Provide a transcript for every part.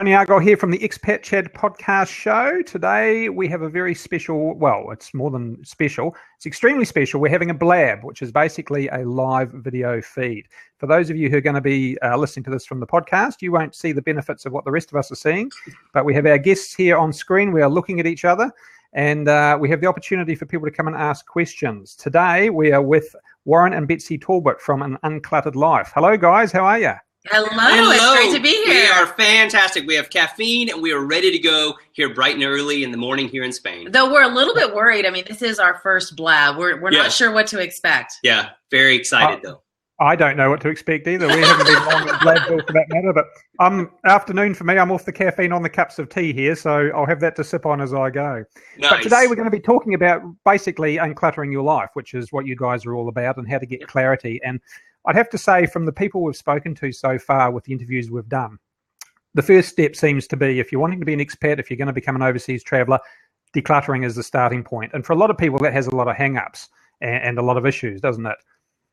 Tony Argyle here from the Expat Chat podcast show. Today we have a very special, well, it's more than special, it's extremely special. We're having a blab, which is basically a live video feed. For those of you who are going to be listening to this from the podcast, you won't see the benefits of what the rest of us are seeing, but we have our guests here on screen. We are looking at each other, and we have the opportunity for people to come and ask questions. Today we are with Warren and Betsy Talbot from An Uncluttered Life. Hello guys, how are you? Hello, it's great to be here. We are fantastic. We have caffeine and we are ready to go here bright and early in the morning here in Spain. Though we're a little bit worried. I mean, this is our first blab. We're not sure what to expect. Yeah, very excited though. I don't know what to expect either. We haven't been on the blab for that matter, but afternoon for me. I'm off the caffeine on the cups of tea here, so I'll have that to sip on as I go. Nice. But today we're going to be talking about basically uncluttering your life, which is what you guys are all about, and how to get clarity. And I'd have to say, from the people we've spoken to so far with the interviews we've done, the first step seems to be, if you're wanting to be an expat, if you're going to become an overseas traveller, decluttering is the starting point. And for a lot of people, that has a lot of hang-ups and a lot of issues, doesn't it?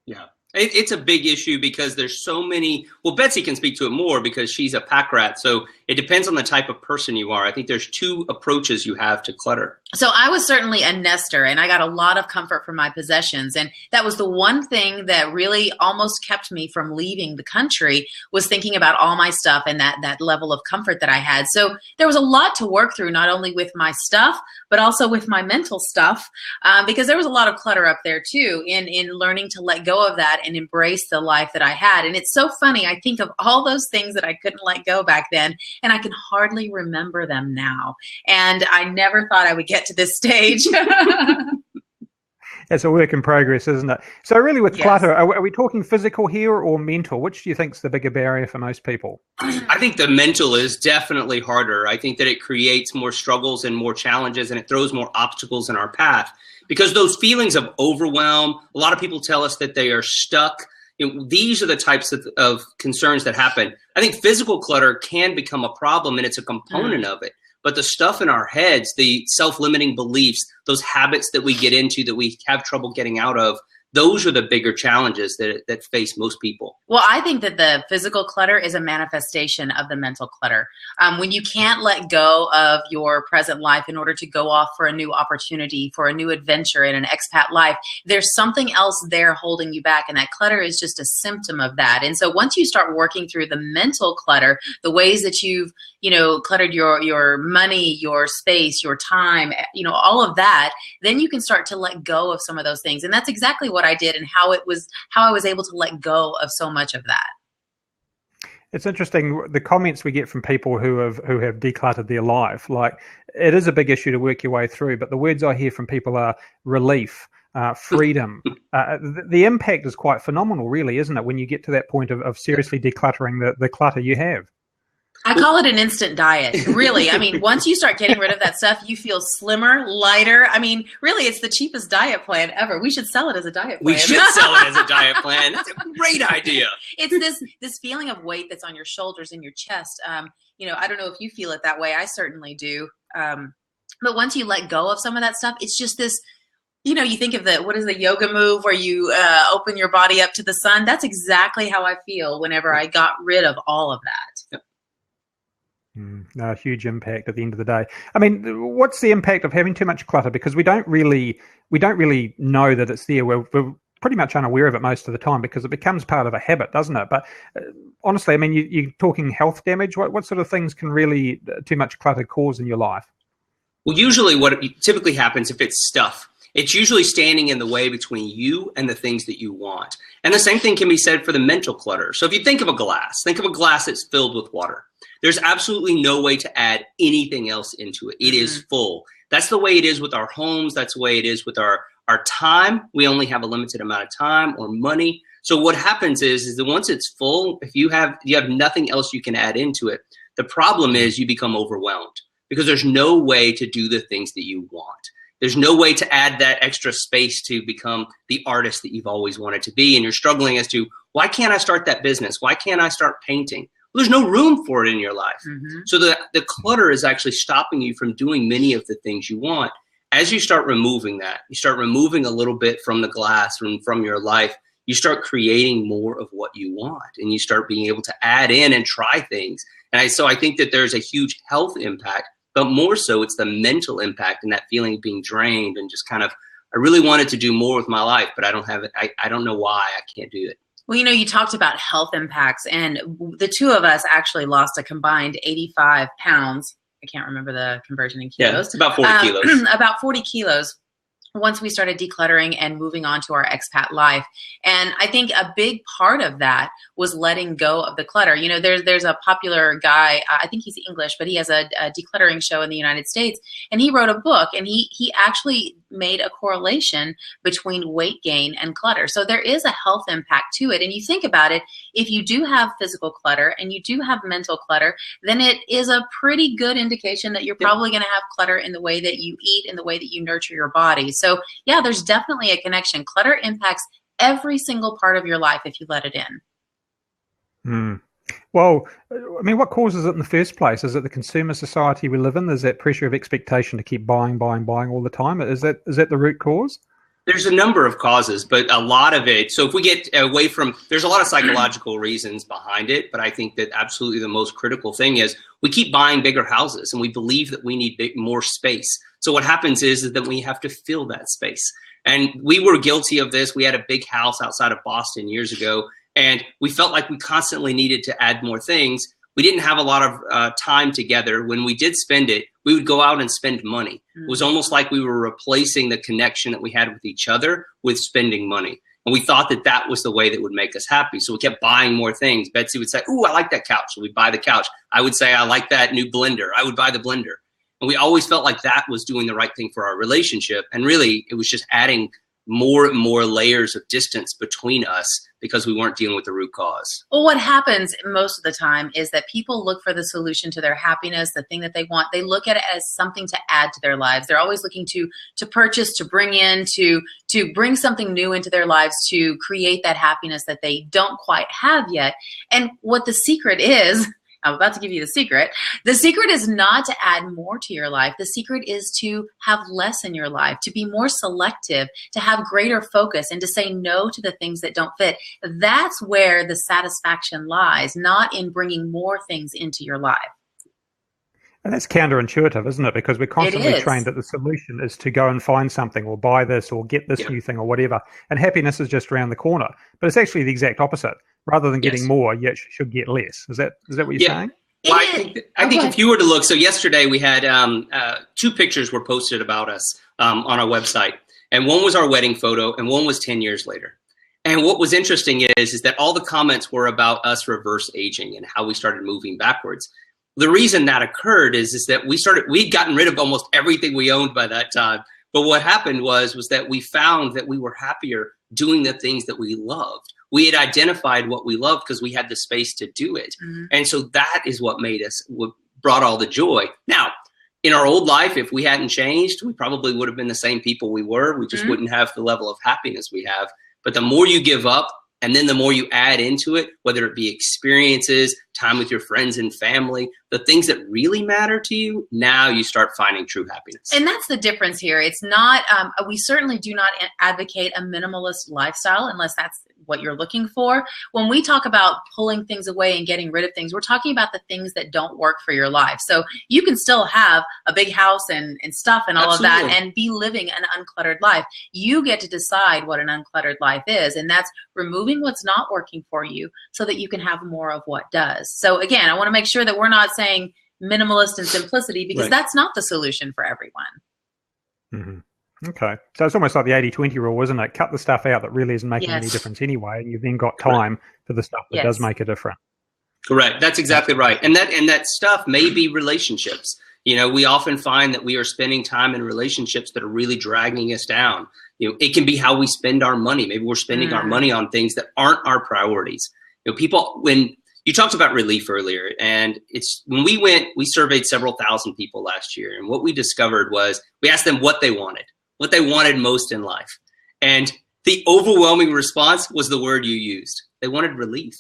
Yeah. It's a big issue because there's so many. Well, Betsy can speak to it more because she's a pack rat. So it depends on the type of person you are. I think there's two approaches you have to clutter. So I was certainly a nester, and I got a lot of comfort from my possessions. And that was the one thing that really almost kept me from leaving the country, was thinking about all my stuff and that level of comfort that I had. So there was a lot to work through, not only with my stuff, but also with my mental stuff, because there was a lot of clutter up there too, in learning to let go of that and embrace the life that I had. And it's so funny. I think of all those things that I couldn't let go back then, and I can hardly remember them now. And I never thought I would get to this stage. It's a work in progress, isn't it? So really with clutter, are we talking physical here or mental? Which do you think is the bigger barrier for most people? I think the mental is definitely harder. I think that it creates more struggles and more challenges, and it throws more obstacles in our path, because those feelings of overwhelm, a lot of people tell us that they are stuck. These are the types of concerns that happen. I think physical clutter can become a problem, and it's a component of it. But the stuff in our heads, the self-limiting beliefs, those habits that we get into that we have trouble getting out of, those are the bigger challenges that face most people. Well, I think that the physical clutter is a manifestation of the mental clutter. When you can't let go of your present life in order to go off for a new opportunity, for a new adventure in an expat life, there's something else there holding you back, and that clutter is just a symptom of that. And so once you start working through the mental clutter, the ways that you've cluttered your money, your space, your time, all of that, then you can start to let go of some of those things. And that's exactly what I did, and how I was able to let go of so much of that. It's interesting, the comments we get from people who have decluttered their life. Like, it is a big issue to work your way through, but the words I hear from people are relief, freedom. The impact is quite phenomenal, really, isn't it, when you get to that point of seriously decluttering the clutter you have? I call it an instant diet, really. I mean, once you start getting rid of that stuff, you feel slimmer, lighter. I mean, really, it's the cheapest diet plan ever. We should sell it as a diet plan. We should sell it as a diet plan. That's a great idea. It's this feeling of weight that's on your shoulders and your chest. I don't know if you feel it that way. I certainly do. But once you let go of some of that stuff, it's just this, you think of what is the yoga move where you open your body up to the sun? That's exactly how I feel whenever I got rid of all of that. Yep. No, huge impact at the end of the day. I mean, what's the impact of having too much clutter? Because we don't really know that it's there. We're pretty much unaware of it most of the time because it becomes part of a habit, doesn't it? But honestly, I mean, you're talking health damage. What sort of things can really too much clutter cause in your life? Well, usually what typically happens if it's stuff, it's usually standing in the way between you and the things that you want. And the same thing can be said for the mental clutter. So if you think of a glass that's filled with water. There's absolutely no way to add anything else into it. It is full. That's the way it is with our homes. That's the way it is with our time. We only have a limited amount of time or money. So what happens is that once it's full, if you have nothing else you can add into it, the problem is you become overwhelmed because there's no way to do the things that you want. There's no way to add that extra space to become the artist that you've always wanted to be. And you're struggling as to, why can't I start that business? Why can't I start painting? Well, there's no room for it in your life. So the clutter is actually stopping you from doing many of the things you want. As you start removing that, you start removing a little bit from the glass and from your life, you start creating more of what you want, and you start being able to add in and try things So I think that there's a huge health impact, but more so it's the mental impact and that feeling of being drained and just kind of, I really wanted to do more with my life, but I don't have it. I don't know why I can't do it. Well, you talked about health impacts, and the two of us actually lost a combined 85 pounds. I can't remember the conversion in kilos. Yeah, it's about 40 kilos. About 40 kilos. Once we started decluttering and moving on to our expat life. And I think a big part of that was letting go of the clutter. There's a popular guy, I think he's English, but he has a decluttering show in the United States. And he wrote a book, and he actually made a correlation between weight gain and clutter. So there is a health impact to it. And you think about it, if you do have physical clutter and you do have mental clutter, then it is a pretty good indication that you're probably going to have clutter in the way that you eat, in the way that you nurture your body. So yeah, there's definitely a connection. Clutter impacts every single part of your life if you let it in. Well, I mean, what causes it in the first place? Is it the consumer society we live in? Is that pressure of expectation to keep buying all the time? Is that the root cause? There's a number of causes, but a lot of it. So if we get away from, there's a lot of psychological reasons behind it, but I think that absolutely the most critical thing is we keep buying bigger houses and we believe that we need more space. So what happens is that we have to fill that space. And we were guilty of this. We had a big house outside of Boston years ago, and we felt like we constantly needed to add more things. We didn't have a lot of time together. When we did spend it, we would go out and spend money. It was almost like we were replacing the connection that we had with each other with spending money. And we thought that that was the way that would make us happy. So we kept buying more things. Betsy would say, "Ooh, I like that couch." So we'd buy the couch. I would say, "I like that new blender." I would buy the blender. And we always felt like that was doing the right thing for our relationship. And really, it was just adding more and more layers of distance between us because we weren't dealing with the root cause. Well, what happens most of the time is that people look for the solution to their happiness, the thing that they want. They look at it as something to add to their lives. They're always looking to purchase, to bring in, to bring something new into their lives, to create that happiness that they don't quite have yet. And what the secret is, I'm about to give you the secret. The secret is not to add more to your life. The secret is to have less in your life, to be more selective, to have greater focus, and to say no to the things that don't fit. That's where the satisfaction lies, not in bringing more things into your life. And that's counterintuitive, isn't it? Because we're constantly trained that the solution is to go and find something or buy this or get this new thing or whatever. And happiness is just around the corner. But it's actually the exact opposite. Rather than getting more, you should get less. Is that what you're saying? Well, I think if you were to look, so yesterday we had 2 pictures were posted about us on our website. And one was our wedding photo and one was 10 years later. And what was interesting is that all the comments were about us reverse aging and how we started moving backwards. The reason that occurred is that we'd gotten rid of almost everything we owned by that time. But what happened was that we found that we were happier doing the things that we loved. We had identified what we loved because we had the space to do it. Mm-hmm. And so that is what brought all the joy. Now, in our old life, if we hadn't changed, we probably would have been the same people we were. We just wouldn't have the level of happiness we have. But the more you give up, and then the more you add into it, whether it be experiences, time with your friends and family, the things that really matter to you, now you start finding true happiness. And that's the difference here. It's not, we certainly do not advocate a minimalist lifestyle unless that's what you're looking for. When we talk about pulling things away and getting rid of things, we're talking about the things that don't work for your life. So you can still have a big house and stuff and all of that and be living an uncluttered life. You get to decide what an uncluttered life is, and that's removing what's not working for you so that you can have more of what does. So again, I want to make sure that we're not saying minimalist and simplicity because that's not the solution for everyone. Mm-hmm. Okay. So it's almost like the 80-20 rule, isn't it? Cut the stuff out that really isn't making any difference anyway, and you've then got time for the stuff that does make a difference. Correct. That's exactly right. And that stuff may be relationships. You know, we often find that we are spending time in relationships that are really dragging us down. You know, it can be how we spend our money. Maybe we're spending our money on things that aren't our priorities. You know, people, when you talked about relief earlier, and when we surveyed several thousand people last year, and what we discovered was we asked them what they wanted most in life. And the overwhelming response was the word you used. They wanted relief.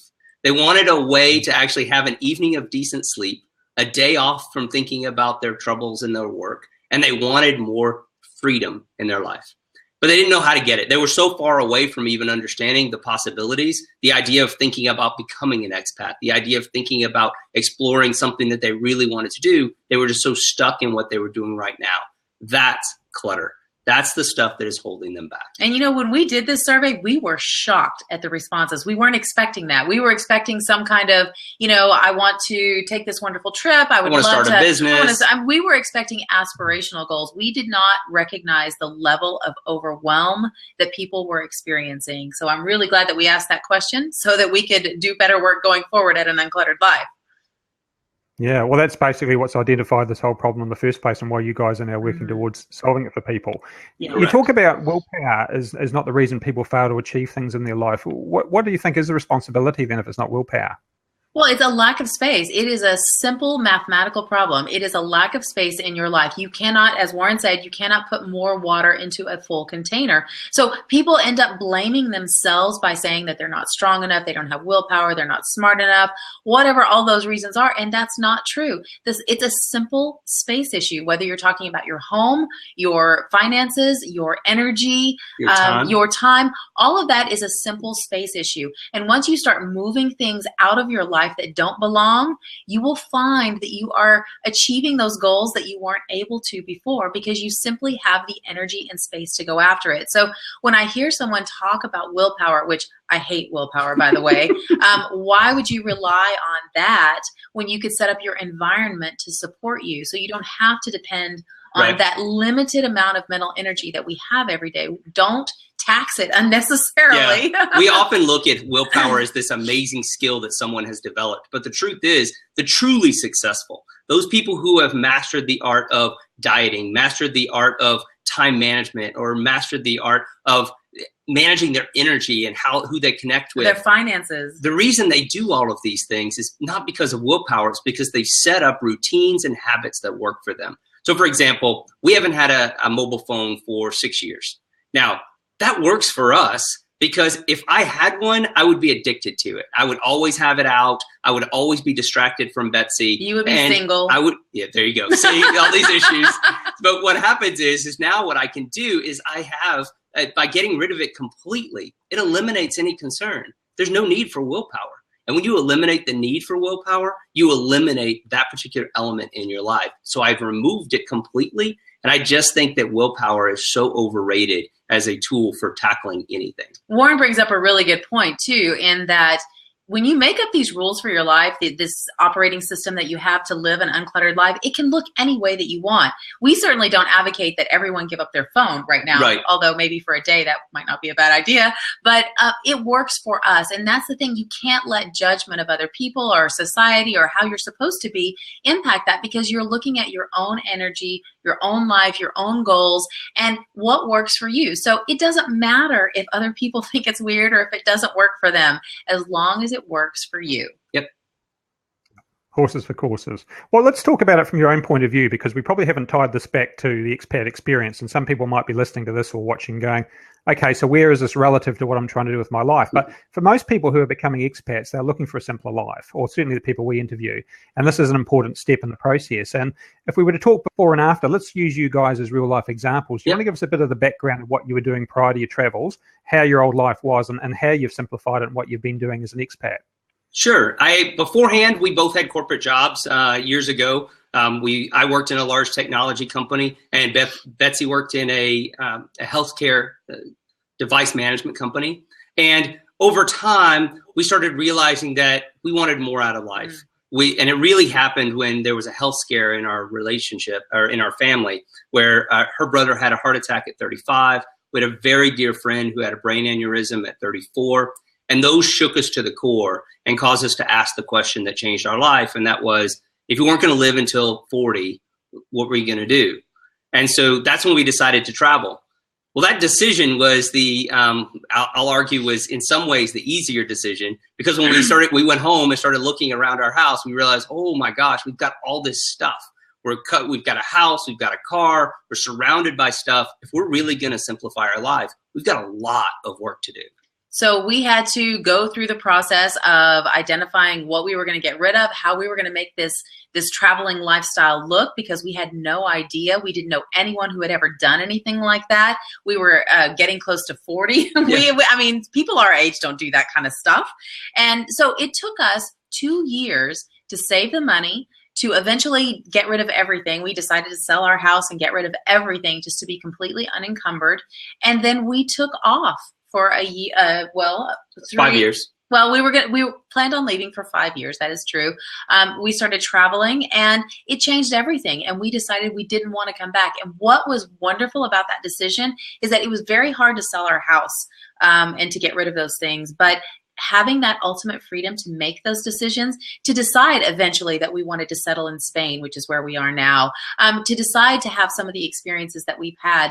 They wanted a way to actually have an evening of decent sleep, a day off from thinking about their troubles and their work, and they wanted more freedom in their life. but they didn't know how to get it. They were so far away from even understanding the possibilities, the idea of thinking about becoming an expat, the idea of thinking about exploring something that they really wanted to do. They were just so stuck in what they were doing right now. That's clutter. That's the stuff that is holding them back. And when we did this survey, we were shocked at the responses. We weren't expecting that. We were expecting some kind of, I want to take this wonderful trip. I would love to start a business. We were expecting aspirational goals. We did not recognize the level of overwhelm that people were experiencing. So I'm really glad that we asked that question so that we could do better work going forward at an Uncluttered Life. Yeah, well, that's basically what's identified this whole problem in the first place and why you guys are now working towards solving it for people. Yeah, you talk about willpower is not the reason people fail to achieve things in their life. What do you think is the responsibility then if it's not willpower? Well, it's a lack of space. It is a simple mathematical problem. It is a lack of space in your life. You cannot, as Warren said, you cannot put more water into a full container. So people end up blaming themselves by saying that they're not strong enough, they don't have willpower, they're not smart enough, whatever all those reasons are. And that's not true. It's a simple space issue, whether you're talking about your home, your finances, your energy, your time, all of that is a simple space issue. And once you start moving things out of your life that don't belong, you will find that you are achieving those goals that you weren't able to before because you simply have the energy and space to go after it. So when I hear someone talk about willpower, which I hate willpower, by the way, why would you rely on that when you could set up your environment to support you so you don't have to depend on that limited amount of mental energy that we have every day? Don't tax it unnecessarily. Yeah. We often look at willpower as this amazing skill that someone has developed. But the truth is, the truly successful, those people who have mastered the art of dieting, mastered the art of time management, or mastered the art of managing their energy and who they connect with. Their finances. The reason they do all of these things is not because of willpower. It's because they've set up routines and habits that work for them. So, for example, we haven't had a mobile phone for 6 years. Now, that works for us because if I had one, I would be addicted to it. I would always have it out. I would always be distracted from Betsy. You would be single. Yeah, there you go. See, all these issues. But what happens is now what I can do is I have, by getting rid of it completely, it eliminates any concern. There's no need for willpower. And when you eliminate the need for willpower, you eliminate that particular element in your life. So I've removed it completely. And I just think that willpower is so overrated as a tool for tackling anything. Warren brings up a really good point, too, in that when you make up these rules for your life, this operating system that you have to live an uncluttered life, it can look any way that you want. We certainly don't advocate that everyone give up their phone right now, although maybe for a day that might not be a bad idea, but it works for us. And that's the thing. You can't let judgment of other people or society or how you're supposed to be impact that because you're looking at your own energy, your own life, your own goals, and what works for you. So it doesn't matter if other people think it's weird or if it doesn't work for them, as long as it works for you. Yep. Horses for courses. Well, let's talk about it from your own point of view, because we probably haven't tied this back to the expat experience. And some people might be listening to this or watching going, okay, so where is this relative to what I'm trying to do with my life? But for most people who are becoming expats, they're looking for a simpler life, or certainly the people we interview. And this is an important step in the process. And if we were to talk before and after, let's use you guys as real life examples. Do you want to give us a bit of the background of what you were doing prior to your travels, how your old life was, and how you've simplified it and what you've been doing as an expat? Sure. Beforehand, we both had corporate jobs years ago. I worked in a large technology company, and Betsy worked in a healthcare device management company. And over time, we started realizing that we wanted more out of life. And it really happened when there was a health scare in our relationship, or in our family, where her brother had a heart attack at 35. We had a very dear friend who had a brain aneurysm at 34. And those shook us to the core and caused us to ask the question that changed our life. And that was, if you weren't going to live until 40, what were you going to do? And so that's when we decided to travel. Well, that decision was I'll argue was in some ways the easier decision, because when we went home and started looking around our house, we realized, oh my gosh, we've got all this stuff. We've got a house, we've got a car, we're surrounded by stuff. If we're really going to simplify our life, we've got a lot of work to do. So we had to go through the process of identifying what we were going to get rid of, how we were going to make this this traveling lifestyle look because we had no idea. We didn't know anyone who had ever done anything like that. We were getting close to 40. Yeah. I mean, people our age don't do that kind of stuff. And so it took us 2 years to save the money, to eventually get rid of everything. We decided to sell our house and get rid of everything just to be completely unencumbered. And then we took off for a year, 5 years. Well, we planned on leaving for 5 years. That is true. We started traveling, and it changed everything. And we decided we didn't want to come back. And what was wonderful about that decision is that it was very hard to sell our house and to get rid of those things. But having that ultimate freedom to make those decisions, to decide eventually that we wanted to settle in Spain, which is where we are now, to decide to have some of the experiences that we've had,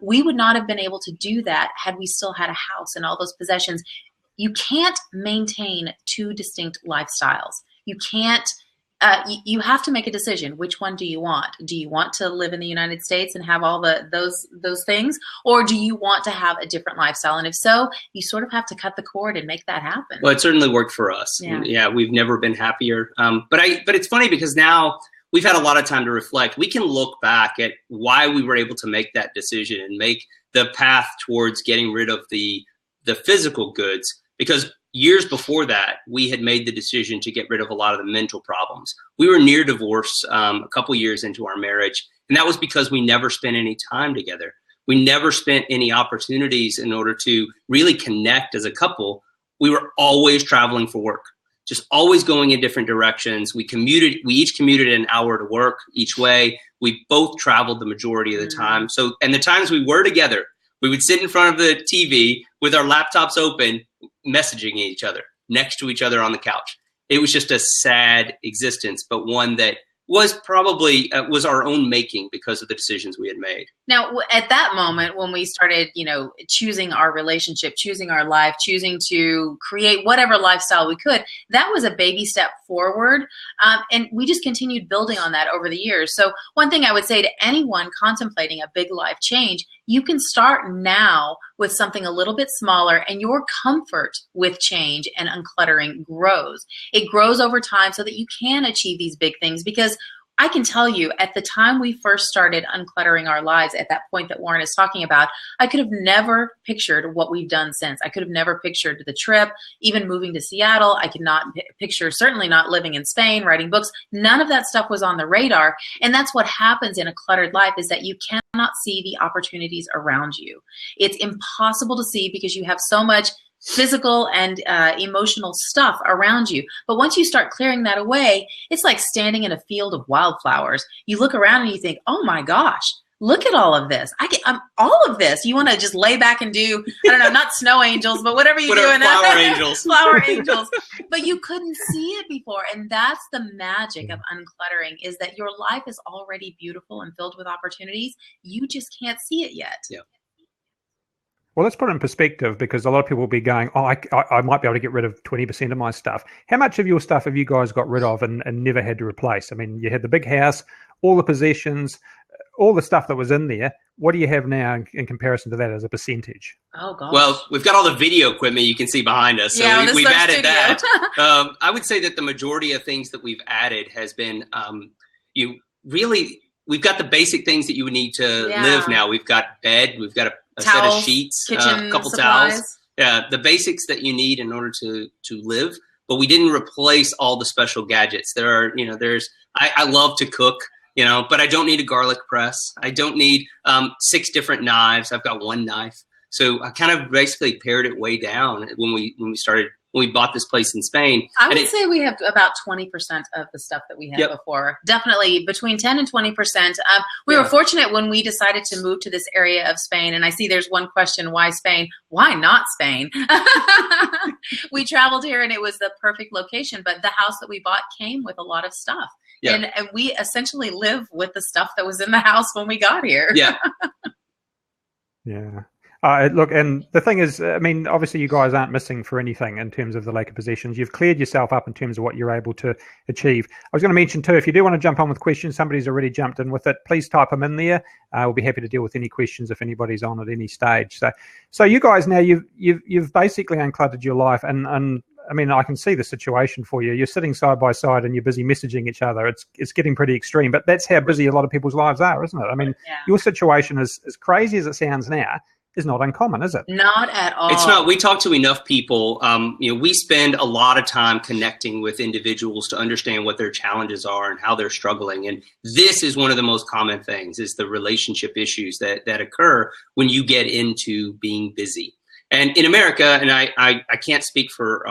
we would not have been able to do that had we still had a house and all those possessions. You can't maintain two distinct lifestyles. You can't. You have to make a decision. Which one do you want? Do you want to live in the United States and have all those things, or do you want to have a different lifestyle? And if so, you sort of have to cut the cord and make that happen. Well, it certainly worked for us. Yeah, we've never been happier. But it's funny because now we've had a lot of time to reflect. We can look back at why we were able to make that decision and make the path towards getting rid of the physical goods, because years before that, we had made the decision to get rid of a lot of the mental problems. We were near divorce a couple years into our marriage, and that was because we never spent any time together. We never spent any opportunities in order to really connect as a couple. We were always traveling for work, just always going in different directions. We each commuted an hour to work each way. We both traveled the majority of the time. So, and the times we were together, we would sit in front of the TV with our laptops open, messaging each other, next to each other on the couch. It was just a sad existence, but one that was probably was our own making because of the decisions we had made. Now, at that moment, when we started, choosing our relationship, choosing our life, choosing to create whatever lifestyle we could, that was a baby step forward. And we just continued building on that over the years. So one thing I would say to anyone contemplating a big life change, you can start now with something a little bit smaller, and your comfort with change and uncluttering grows. It grows over time so that you can achieve these big things, because I can tell you, at the time we first started uncluttering our lives, at that point that Warren is talking about, I could have never pictured what we've done since. I could have never pictured the trip, even moving to Seattle. I could not picture, certainly not living in Spain, writing books. None of that stuff was on the radar. And that's what happens in a cluttered life, is that you cannot see the opportunities around you. It's impossible to see because you have so much physical and emotional stuff around you. But once you start clearing that away, it's like standing in a field of wildflowers. You look around and you think, oh my gosh, look at all of this. All of this. You want to just lay back and do, I don't know, not snow angels, but whatever you do. Flower angels. Flower angels. But you couldn't see it before. And that's the magic of uncluttering, is that your life is already beautiful and filled with opportunities. You just can't see it yet. Yeah. Well, let's put it in perspective, because a lot of people will be going, I might be able to get rid of 20% of my stuff. How much of your stuff have you guys got rid of and never had to replace? I mean, you had the big house, all the possessions, all the stuff that was in there. What do you have now in comparison to that as a percentage? Oh, gosh. Well, we've got all the video equipment you can see behind us. So yeah, we've added that. I would say that the majority of things that we've added has been, we've got the basic things that you would need to live now. We've got bed, we've got a towels, set of sheets, kitchen a couple supplies. towels. Yeah, the basics that you need in order to live. But we didn't replace all the special gadgets. There are, I love to cook, but I don't need a garlic press. I don't need 6 different knives. I've got one knife. So I kind of basically pared it way down when we bought this place in Spain. I would say we have about 20% of the stuff that we had before. Definitely between 10 and 20%. We were fortunate when we decided to move to this area of Spain. And I see there's one question, why Spain? Why not Spain? We traveled here and it was the perfect location. But the house that we bought came with a lot of stuff. Yeah. And we essentially live with the stuff that was in the house when we got here. Yeah. Yeah. Look, and the thing is, I mean, obviously you guys aren't missing for anything in terms of the lack of possessions. You've cleared yourself up in terms of what you're able to achieve. I was going to mention too, if you do want to jump on with questions, somebody's already jumped in with it, please type them in there. We'll be happy to deal with any questions if anybody's on at any stage. So you guys now, you've basically uncluttered your life, and I mean, I can see the situation for you. You're sitting side by side and you're busy messaging each other. It's getting pretty extreme, but that's how busy a lot of people's lives are, isn't it? I mean, your situation is, as crazy as it sounds now, is not uncommon, is it? Not at all. It's not. We talk to enough people. We spend a lot of time connecting with individuals to understand what their challenges are and how they're struggling. And this is one of the most common things, is the relationship issues that occur when you get into being busy. And in America, and I can't speak for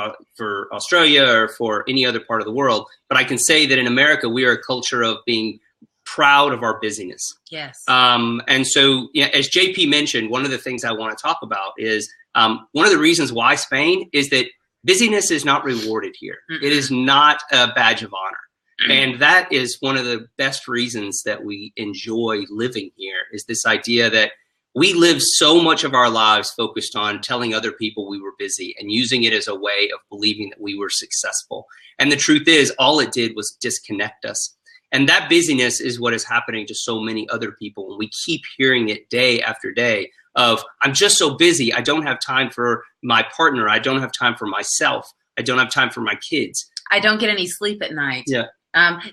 Australia or for any other part of the world, but I can say that in America, we are a culture of being proud of our busyness. Yes. And so, as JP mentioned, one of the things I want to talk about is one of the reasons why Spain is that busyness is not rewarded here. Mm-hmm. It is not a badge of honor. Mm-hmm. And that is one of the best reasons that we enjoy living here, is this idea that we live so much of our lives focused on telling other people we were busy and using it as a way of believing that we were successful. And the truth is, all it did was disconnect us. And that busyness is what is happening to so many other people. And we keep hearing it day after day of, I'm just so busy. I don't have time for my partner. I don't have time for myself. I don't have time for my kids. I don't get any sleep at night. Yeah.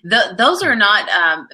Those are not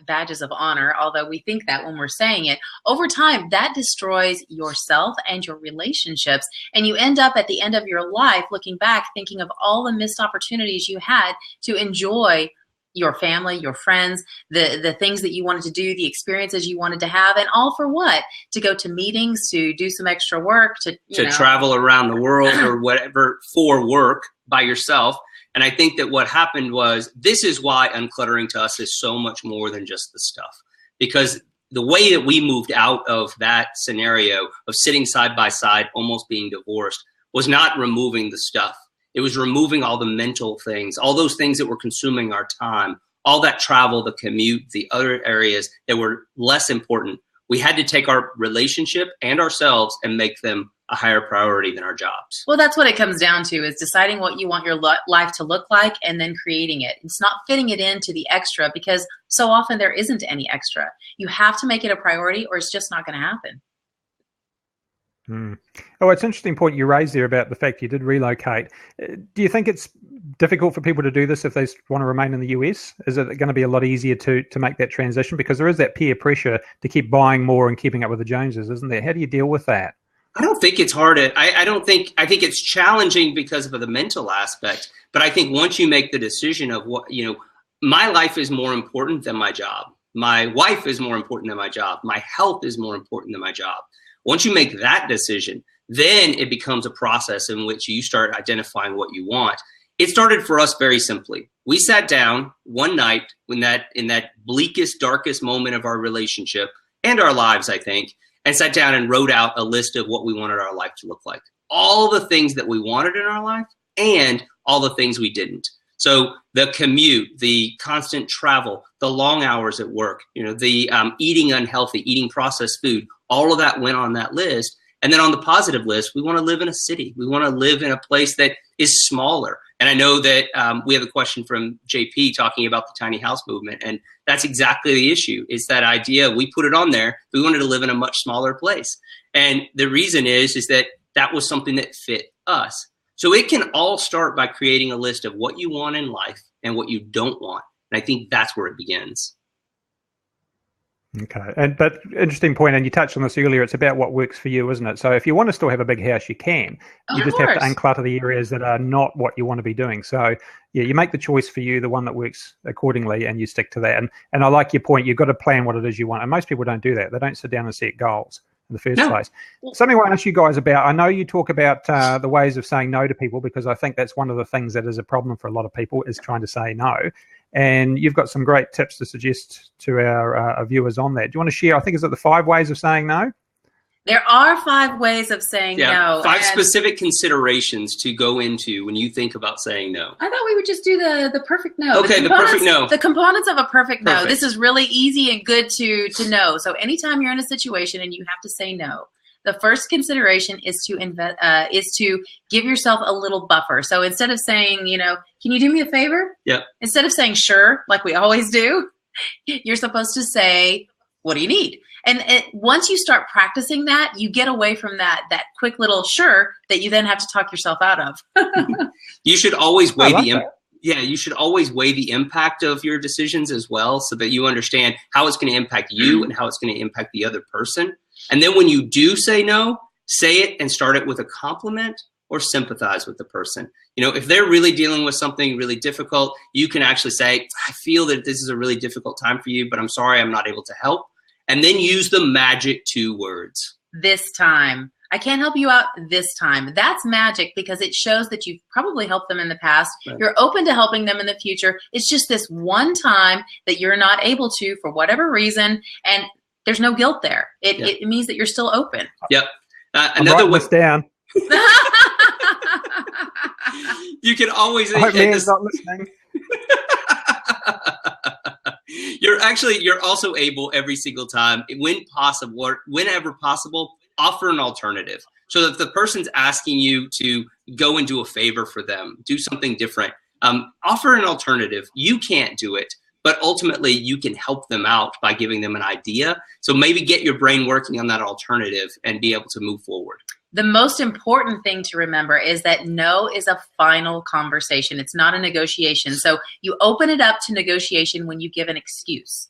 badges of honor, although we think that when we're saying it. Over time, that destroys yourself and your relationships. And you end up at the end of your life looking back, thinking of all the missed opportunities you had to enjoy your family, your friends, the things that you wanted to do, the experiences you wanted to have, and all for what? To go to meetings, to do some extra work, to travel around the world or whatever for work by yourself. And I think that what happened was, this is why uncluttering to us is so much more than just the stuff. Because the way that we moved out of that scenario of sitting side by side, almost being divorced, was not removing the stuff. It was removing all the mental things, all those things that were consuming our time, all that travel, the commute, the other areas that were less important. We had to take our relationship and ourselves and make them a higher priority than our jobs. Well, that's what it comes down to, is deciding what you want your life to look like and then creating it. It's not fitting it into the extra, because so often there isn't any extra. You have to make it a priority or it's just not going to happen. Oh, it's an interesting point you raised there about the fact you did relocate. Do you think it's difficult for people to do this if they want to remain in the US? Is it going to be a lot easier to make that transition? Because there is that peer pressure to keep buying more and keeping up with the Joneses, isn't there? How do you deal with that? I don't think it's hard. I think it's challenging because of the mental aspect. But I think once you make the decision of my life is more important than my job. My wife is more important than my job. My health is more important than my job. Once you make that decision, then it becomes a process in which you start identifying what you want. It started for us very simply. We sat down one night in that bleakest, darkest moment of our relationship and our lives, I think, and sat down and wrote out a list of what we wanted our life to look like. All the things that we wanted in our life and all the things we didn't. So the commute, the constant travel, the long hours at work, the eating unhealthy, eating processed food, all of that went on that list. And then on the positive list, we want to live in a city. We want to live in a place that is smaller. And I know that we have a question from JP talking about the tiny house movement. And that's exactly the issue. It's that idea. We put it on there. We wanted to live in a much smaller place. And the reason is that was something that fit us. So it can all start by creating a list of what you want in life and what you don't want. And I think that's where it begins. Okay. But interesting point, and you touched on this earlier, it's about what works for you, isn't it? So if you want to still have a big house, you can. You just have to unclutter the areas that are not what you want to be doing. So yeah, you make the choice for you, the one that works accordingly, and you stick to that. And I like your point, you've got to plan what it is you want. And most people don't do that. They don't sit down and set goals in the first place. Something I want to ask you guys about, I know you talk about the ways of saying no to people, because I think that's one of the things that is a problem for a lot of people, is trying to say no. And you've got some great tips to suggest to our viewers on that. Do you want to share, I think, is it the 5 ways of saying no? There are 5 ways of saying no. 5 specific considerations to go into when you think about saying no. I thought we would just do the perfect no. Okay, the perfect no. The components of a perfect no. This is really easy and good to know. So anytime you're in a situation and you have to say no, the first consideration is to give yourself a little buffer. So instead of saying, can you do me a favor? Yeah. Instead of saying sure, like we always do, you're supposed to say, what do you need? And once you start practicing that, you get away from that quick little sure that you then have to talk yourself out of. You should always weigh you should always weigh the impact of your decisions as well, so that you understand how it's going to impact you and how it's going to impact the other person. And then when you do say no, say it and start it with a compliment or sympathize with the person. If they're really dealing with something really difficult, you can actually say, I feel that this is a really difficult time for you, but I'm sorry I'm not able to help. And then use the magic 2 words. This time. I can't help you out this time. That's magic, because it shows that you've probably helped them in the past. Right. You're open to helping them in the future. It's just this one time that you're not able to for whatever reason, and there's no guilt there. It means that you're still open. Yep. Another one down. You can always. I hope Leah's not listening. You're also able every single time, when possible, or whenever possible, offer an alternative. So that if the person's asking you to go and do a favor for them, do something different, offer an alternative. You can't do it, but ultimately you can help them out by giving them an idea. So maybe get your brain working on that alternative and be able to move forward. The most important thing to remember is that no is a final conversation. It's not a negotiation. So you open it up to negotiation when you give an excuse.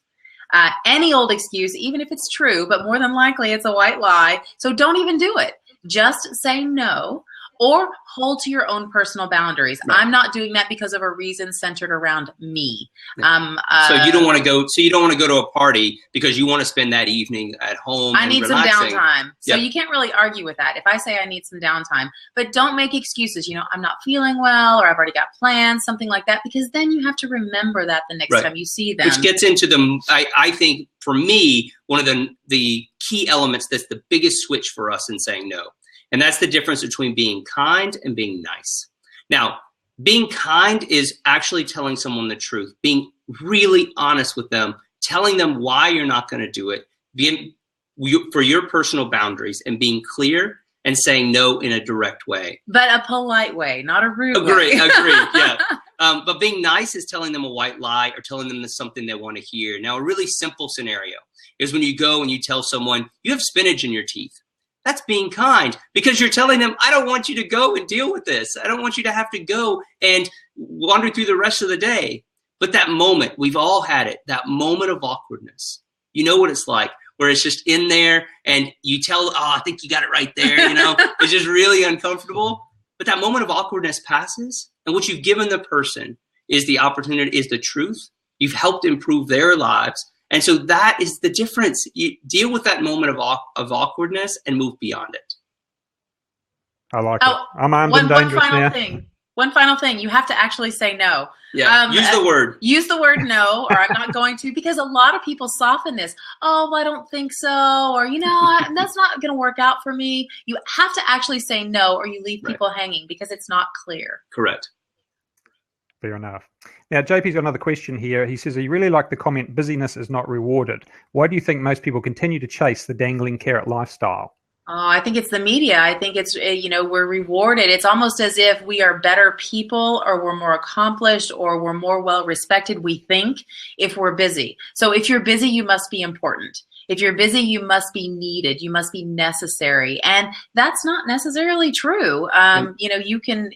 Any old excuse, even if it's true, but more than likely it's a white lie. So don't even do it. Just say no, or hold to your own personal boundaries. Right. I'm not doing that because of a reason centered around me. So you don't want to go. So you don't want to go to a party because you want to spend that evening at home. I need relaxing. Some downtime. So you can't really argue with that. If I say I need some downtime, but don't make excuses. I'm not feeling well, or I've already got plans, something like that, because then you have to remember that the next time you see them. Which gets into I think for me, one of the key elements that's the biggest switch for us in saying no. And that's the difference between being kind and being nice. Now, being kind is actually telling someone the truth, being really honest with them, telling them why you're not going to do it, being for your personal boundaries, and being clear and saying no in a direct way. But a polite way, not a rude way. Agree, yeah. But But being nice is telling them a white lie or telling them something they want to hear. Now, a really simple scenario is when you go and you tell someone, you have spinach in your teeth. That's being kind, because you're telling them, I don't want you to go and deal with this. I don't want you to have to go and wander through the rest of the day. But that moment, we've all had it, that moment of awkwardness. You know what it's like, where it's just in there and you tell, I think you got it right there. It's just really uncomfortable. But that moment of awkwardness passes. And what you've given the person is the opportunity, is the truth. You've helped improve their lives. And so that is the difference. You deal with that moment of awkwardness and move beyond it. I like it. I'm armed and dangerous now. One final thing. You have to actually say no. Yeah, use the word. Use the word no, or I'm not going to, because a lot of people soften this. Oh, I don't think so. Or, that's not going to work out for me. You have to actually say no, or you leave people hanging because it's not clear. Correct. Fair enough. Now, JP's got another question here. He says, he really liked the comment, busyness is not rewarded. Why do you think most people continue to chase the dangling carrot lifestyle? Oh, I think it's the media. I think it's, we're rewarded. It's almost as if we are better people, or we're more accomplished, or we're more well-respected, we think, if we're busy. So if you're busy, you must be important. If you're busy, you must be needed. You must be necessary. And that's not necessarily true. You can...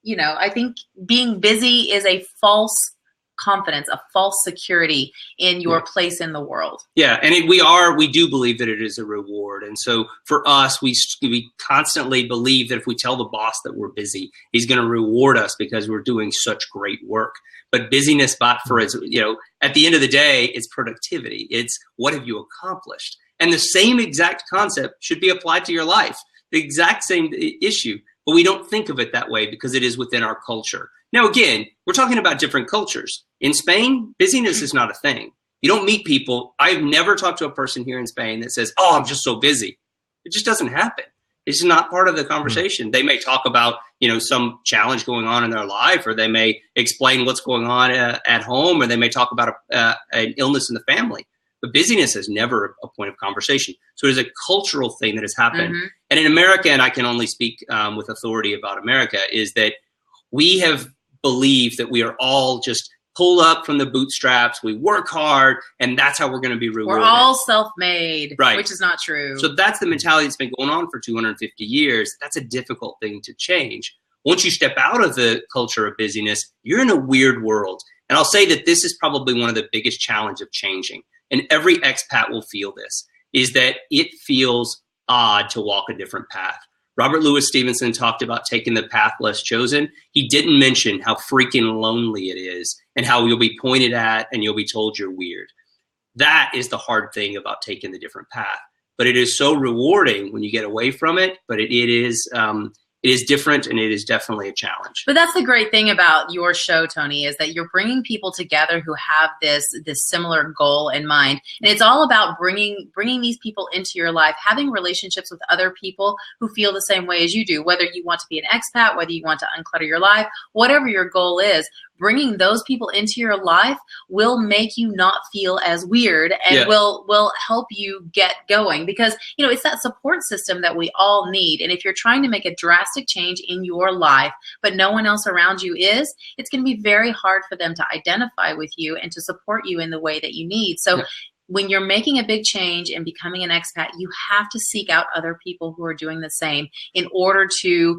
I think being busy is a false confidence, a false security in your place in the world. Yeah, and we do believe that it is a reward. And so for us, we constantly believe that if we tell the boss that we're busy, he's going to reward us because we're doing such great work. But busyness, at the end of the day, it's productivity. It's what have you accomplished? And the same exact concept should be applied to your life. The exact same issue. But we don't think of it that way because it is within our culture. Now, again, we're talking about different cultures. In Spain, busyness is not a thing. You don't meet people. I've never talked to a person here in Spain that says, I'm just so busy. It just doesn't happen. It's not part of the conversation. They may talk about, some challenge going on in their life, or they may explain what's going on at home, or they may talk about an illness in the family. But busyness is never a point of conversation. So it is a cultural thing that has happened. Mm-hmm. And in America, and I can only speak with authority about America, is that we have believed that we are all just pull up from the bootstraps, we work hard, and that's how we're going to be rewarded. We're all self-made, right? Which is not true. So that's the mentality that's been going on for 250 years. That's a difficult thing to change. Once you step out of the culture of busyness, you're in a weird world. And I'll say that this is probably one of the biggest challenges of changing. And every expat will feel this, is that it feels odd to walk a different path. Robert Louis Stevenson talked about taking the path less chosen. He didn't mention how freaking lonely it is and how you'll be pointed at and you'll be told you're weird. That is the hard thing about taking the different path. But it is so rewarding when you get away from it, but it is different, and it is definitely a challenge. But that's the great thing about your show, Tony, is that you're bringing people together who have this similar goal in mind. And it's all about bringing these people into your life, having relationships with other people who feel the same way as you do, whether you want to be an expat, whether you want to unclutter your life, whatever your goal is. Bringing those people into your life will make you not feel as weird and will help you get going, because it's that support system that we all need. And if you're trying to make a drastic change in your life but no one else around you is, it's going to be very hard for them to identify with you and to support you in the way that you need. So when you're making a big change and becoming an expat, you have to seek out other people who are doing the same in order to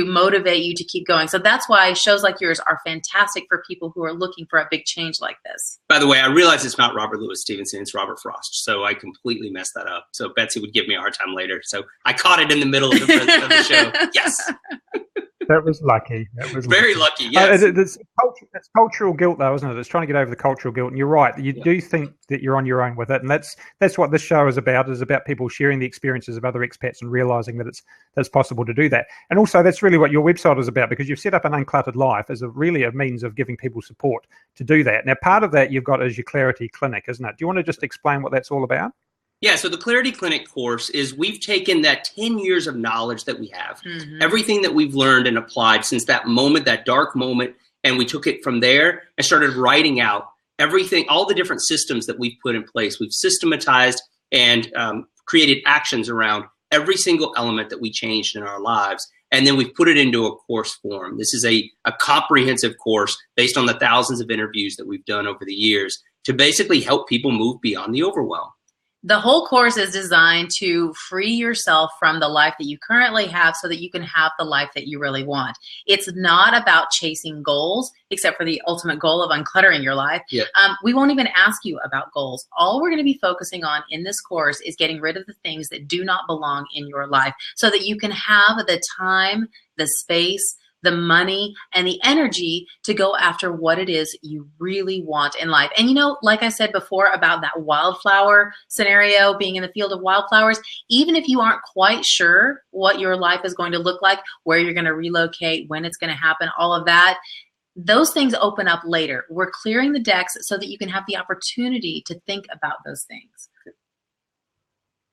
motivate you to keep going. So that's why shows like yours are fantastic for people who are looking for a big change like this. By the way, I realize it's not Robert Louis Stevenson, it's Robert Frost. So I completely messed that up. So Betsy would give me a hard time later. So I caught it in the middle of the show. Yes. That was lucky. That was very lucky. Yes. It's cultural guilt, though, isn't it? It's trying to get over the cultural guilt. And you're right. You do think that you're on your own with it, and that's what this show is about. Is about people sharing the experiences of other expats and realizing that it's possible to do that. And also, that's really what your website is about, because you've set up an Uncluttered Life as a means of giving people support to do that. Now, part of that you've got is your Clarity Clinic, isn't it? Do you want to just explain what that's all about? Yeah, so the Clarity Clinic course is we've taken that 10 years of knowledge that we have, everything that we've learned and applied since that moment, that dark moment, and we took it from there and started writing out everything, all the different systems that we've put in place. We've systematized and created actions around every single element that we changed in our lives, and then we've put it into a course form. This is a comprehensive course based on the thousands of interviews that we've done over the years to basically help people move beyond the overwhelm. The whole course is designed to free yourself from the life that you currently have so that you can have the life that you really want. It's not about chasing goals, except for the ultimate goal of uncluttering your life. Yeah. We won't even ask you about goals. All we're going to be focusing on in this course is getting rid of the things that do not belong in your life so that you can have the time, the space, the money, and the energy to go after what it is you really want in life. And like I said before about that wildflower scenario, being in the field of wildflowers, even if you aren't quite sure what your life is going to look like, where you're going to relocate, when it's going to happen, all of that, those things open up later. We're clearing the decks so that you can have the opportunity to think about those things.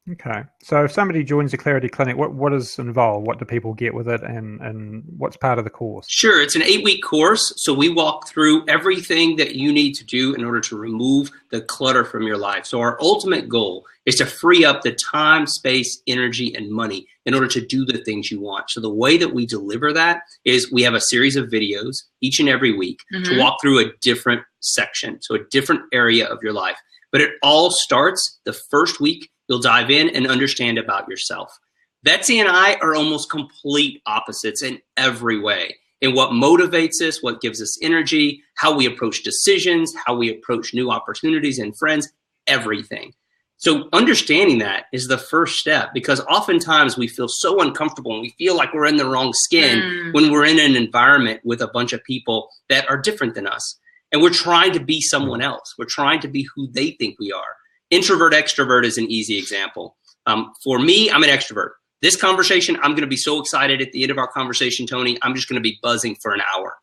Okay. So if somebody joins the Clarity Clinic, what is involved? What do people get with it, and what's part of the course? Sure. It's an 8-week course. So we walk through everything that you need to do in order to remove the clutter from your life. So our ultimate goal is to free up the time, space, energy, and money in order to do the things you want. So the way that we deliver that is we have a series of videos each and every week to walk through a different section, so a different area of your life. But it all starts the first week. You'll dive in and understand about yourself. Betsy and I are almost complete opposites in every way, in what motivates us, what gives us energy, how we approach decisions, how we approach new opportunities and friends, everything. So understanding that is the first step, because oftentimes we feel so uncomfortable and we feel like we're in the wrong skin when we're in an environment with a bunch of people that are different than us. And we're trying to be someone else. We're trying to be who they think we are. Introvert, extrovert is an easy example. For me, I'm an extrovert. This conversation, I'm going to be so excited at the end of our conversation, Tony. I'm just going to be buzzing for an hour.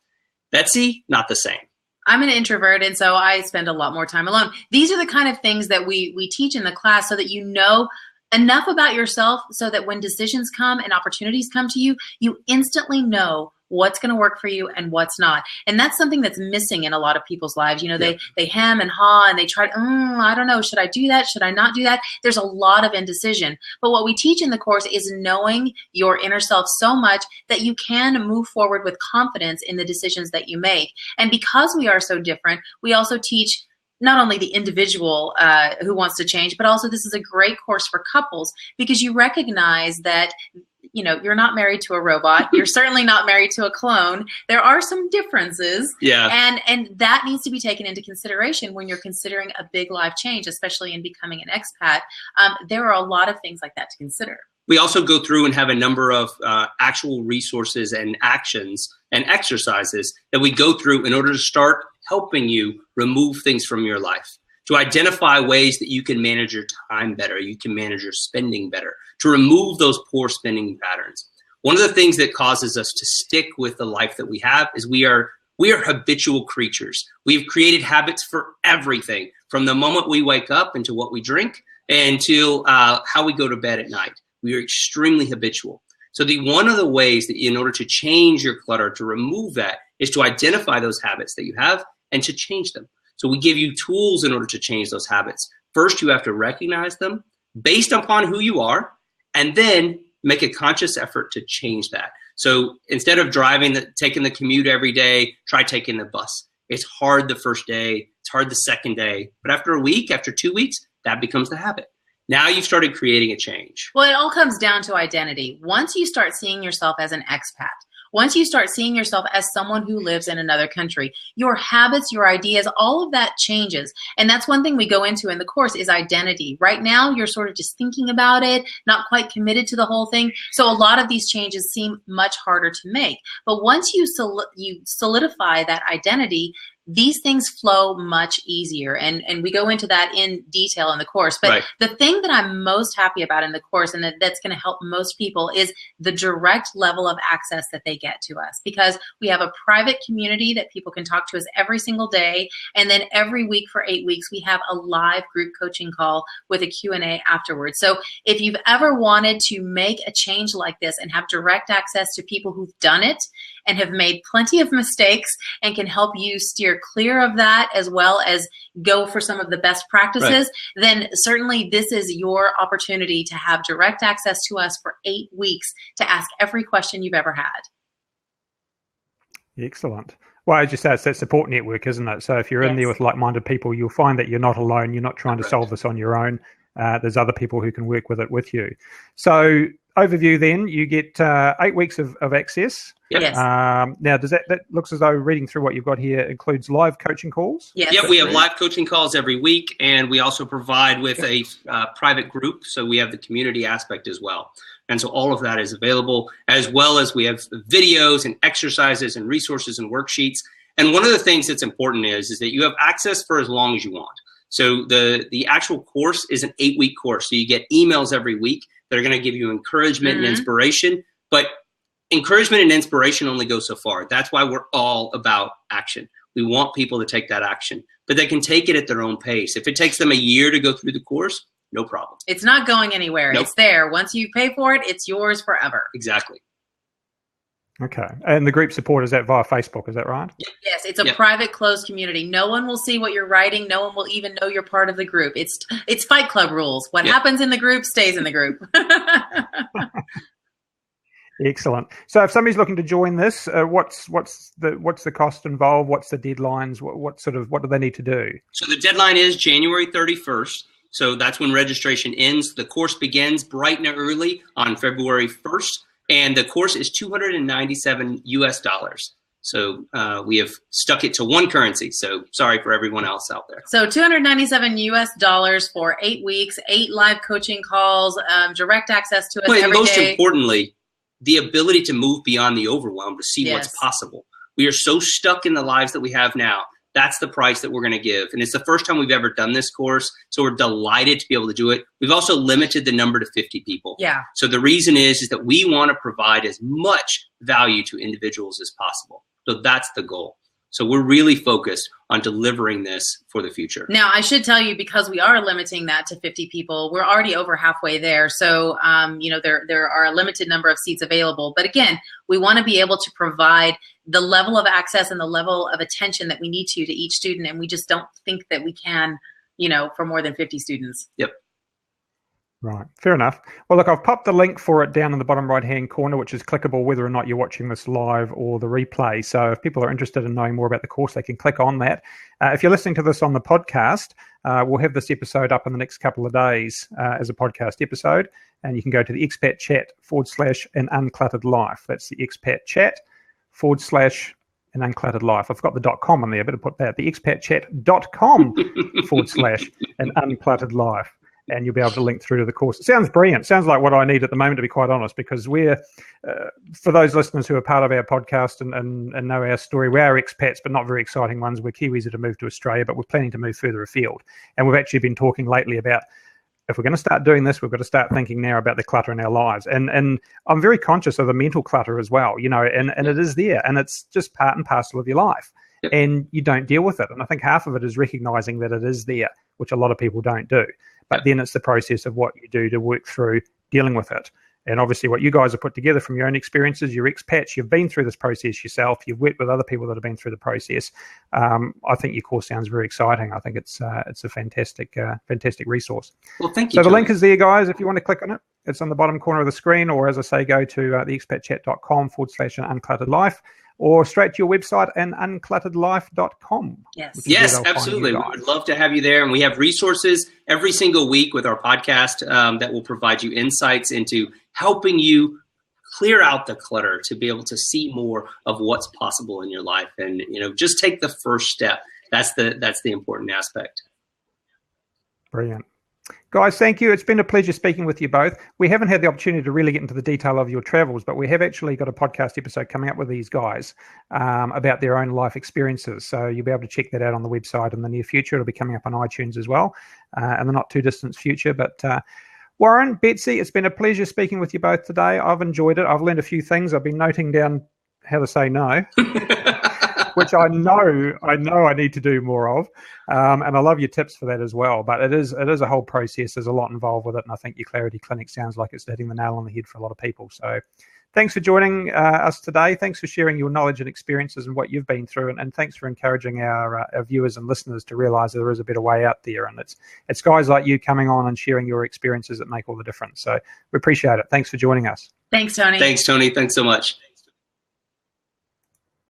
Betsy, not the same. I'm an introvert, and so I spend a lot more time alone. These are the kind of things that we teach in the class so that you know enough about yourself so that when decisions come and opportunities come to you, you instantly know what's going to work for you and what's not. And that's something that's missing in a lot of people's lives. You know, they hem and haw and they try to, I don't know, should I do that? Should I not do that? There's a lot of indecision. But what we teach in the course is knowing your inner self so much that you can move forward with confidence in the decisions that you make. And because we are so different, we also teach not only the individual who wants to change, but also this is a great course for couples, because you recognize that, you know, you're not married to a robot. You're certainly not married to a clone. There are some differences. Yeah. And that needs to be taken into consideration when you're considering a big life change, especially in becoming an expat. There are a lot of things like that to consider. We also go through and have a number of actual resources and actions and exercises that we go through in order to start helping you remove things from your life, to identify ways that you can manage your time better, you can manage your spending better, to remove those poor spending patterns. One of the things that causes us to stick with the life that we have is we are habitual creatures. We've created habits for everything, from the moment we wake up into what we drink and to how we go to bed at night. We are extremely habitual. So one of the ways that in order to change your clutter, to remove that, is to identify those habits that you have and to change them. So we give you tools in order to change those habits. First, you have to recognize them based upon who you are, and then make a conscious effort to change that. So instead of taking the commute every day, try taking the bus. It's hard the first day, it's hard the second day, but after a week, after 2 weeks, that becomes the habit. Now you've started creating a change. Well, it all comes down to identity. Once you start seeing yourself as an expat, once you start seeing yourself as someone who lives in another country, your habits, your ideas, all of that changes. And that's one thing we go into in the course is identity. Right now, you're sort of just thinking about it, not quite committed to the whole thing. So a lot of these changes seem much harder to make. But once you solidify that identity, these things flow much easier. And we go into that in detail in the course. But the thing that I'm most happy about in the course, and that's going to help most people, is the direct level of access that they get to us. Because we have a private community that people can talk to us every single day. And then every week for 8 weeks, we have a live group coaching call with a Q&A afterwards. So if you've ever wanted to make a change like this and have direct access to people who've done it and have made plenty of mistakes and can help you steer clear of that, as well as go for some of the best practices, then certainly this is your opportunity to have direct access to us for 8 weeks to ask every question you've ever had. Excellent. Well, as you say, it's that support network, isn't it? So if you're in there with like-minded people, you'll find that you're not alone. You're not trying to solve this on your own. There's other people who can work with it with you. So overview then, you get 8 weeks of access. Yes. Now, that looks as though reading through what you've got here includes live coaching calls? Yes. Yep, we have live coaching calls every week, and we also provide with a private group, so we have the community aspect as well. And so all of that is available, as well as we have videos and exercises and resources and worksheets. And one of the things that's important is that you have access for as long as you want. So the actual course is an 8-week course. So you get emails every week that are going to give you encouragement and inspiration. But encouragement and inspiration only go so far. That's why we're all about action. We want people to take that action, but they can take it at their own pace. If it takes them a year to go through the course, no problem. It's not going anywhere. Nope. It's there. Once you pay for it, it's yours forever. Exactly. Okay. And the group support, is that via Facebook? Is that right? Yes. It's a private, closed community. No one will see what you're writing. No one will even know you're part of the group. It's Fight Club rules. What happens in the group stays in the group. Excellent. So if somebody's looking to join this, what's the cost involved? What's the deadlines? What do they need to do? So the deadline is January 31st. So that's when registration ends. The course begins bright and early on February 1st. And the course is $297 US. So we have stuck it to one currency. So sorry for everyone else out there. So $297 US for 8 weeks, 8 live coaching calls, direct access to us every day. Most importantly, the ability to move beyond the overwhelm to see what's possible. We are so stuck in the lives that we have now. That's the price that we're going to give. And it's the first time we've ever done this course. So we're delighted to be able to do it. We've also limited the number to 50 people. Yeah. So the reason is that we want to provide as much value to individuals as possible. So that's the goal. So we're really focused on delivering this for the future. Now, I should tell you, because we are limiting that to 50 people, we're already over halfway there. So, there are a limited number of seats available. But again, we want to be able to provide the level of access and the level of attention that we need to each student. And we just don't think that we can, for more than 50 students. Yep. Right, fair enough. Well, look, I've popped the link for it down in the bottom right-hand corner, which is clickable whether or not you're watching this live or the replay. So if people are interested in knowing more about the course, they can click on that. If you're listening to this on the podcast, we'll have this episode up in the next couple of days as a podcast episode, and you can go to the Expat Chat /an uncluttered life. That's the Expat Chat /an uncluttered life. I've got the .com on there, I better put that. The expatchat.com /an uncluttered life. And you'll be able to link through to the course. It sounds brilliant. Sounds like what I need at the moment, to be quite honest, because we're, for those listeners who are part of our podcast and know our story, we are expats, but not very exciting ones. We're Kiwis that have moved to Australia, but we're planning to move further afield. And we've actually been talking lately about, if we're going to start doing this, we've got to start thinking now about the clutter in our lives. And I'm very conscious of the mental clutter as well, and it is there. And it's just part and parcel of your life. Yep. And you don't deal with it. And I think half of it is recognizing that it is there, which a lot of people don't do. But then it's the process of what you do to work through dealing with it. And obviously what you guys have put together from your own experiences, your expats, you've been through this process yourself, you've worked with other people that have been through the process. I think your course sounds very exciting. I think it's a fantastic resource. Well, thank you. So the link is there, guys, if you want to click on it. It's on the bottom corner of the screen, or as I say, go to theexpatchat.com /an uncluttered life. Or straight to your website and unclutteredlife.com. Yes, absolutely. We would love to have you there. And we have resources every single week with our podcast that will provide you insights into helping you clear out the clutter to be able to see more of what's possible in your life. And, just take the first step. That's the important aspect. Brilliant. Guys, thank you. It's been a pleasure speaking with you both. We haven't had the opportunity to really get into the detail of your travels, but we have actually got a podcast episode coming up with these guys about their own life experiences. So you'll be able to check that out on the website in the near future. It'll be coming up on iTunes as well in the not too distant future. But Warren, Betsy, it's been a pleasure speaking with you both today. I've enjoyed it. I've learned a few things. I've been noting down how to say no. Which I know I need to do more of. And I love your tips for that as well. But it is a whole process. There's a lot involved with it. And I think your Clarity Clinic sounds like it's hitting the nail on the head for a lot of people. So thanks for joining us today. Thanks for sharing your knowledge and experiences and what you've been through. And thanks for encouraging our viewers and listeners to realize there is a better way out there. And it's guys like you coming on and sharing your experiences that make all the difference. So we appreciate it. Thanks for joining us. Thanks, Tony. Thanks, Tony. Thanks so much.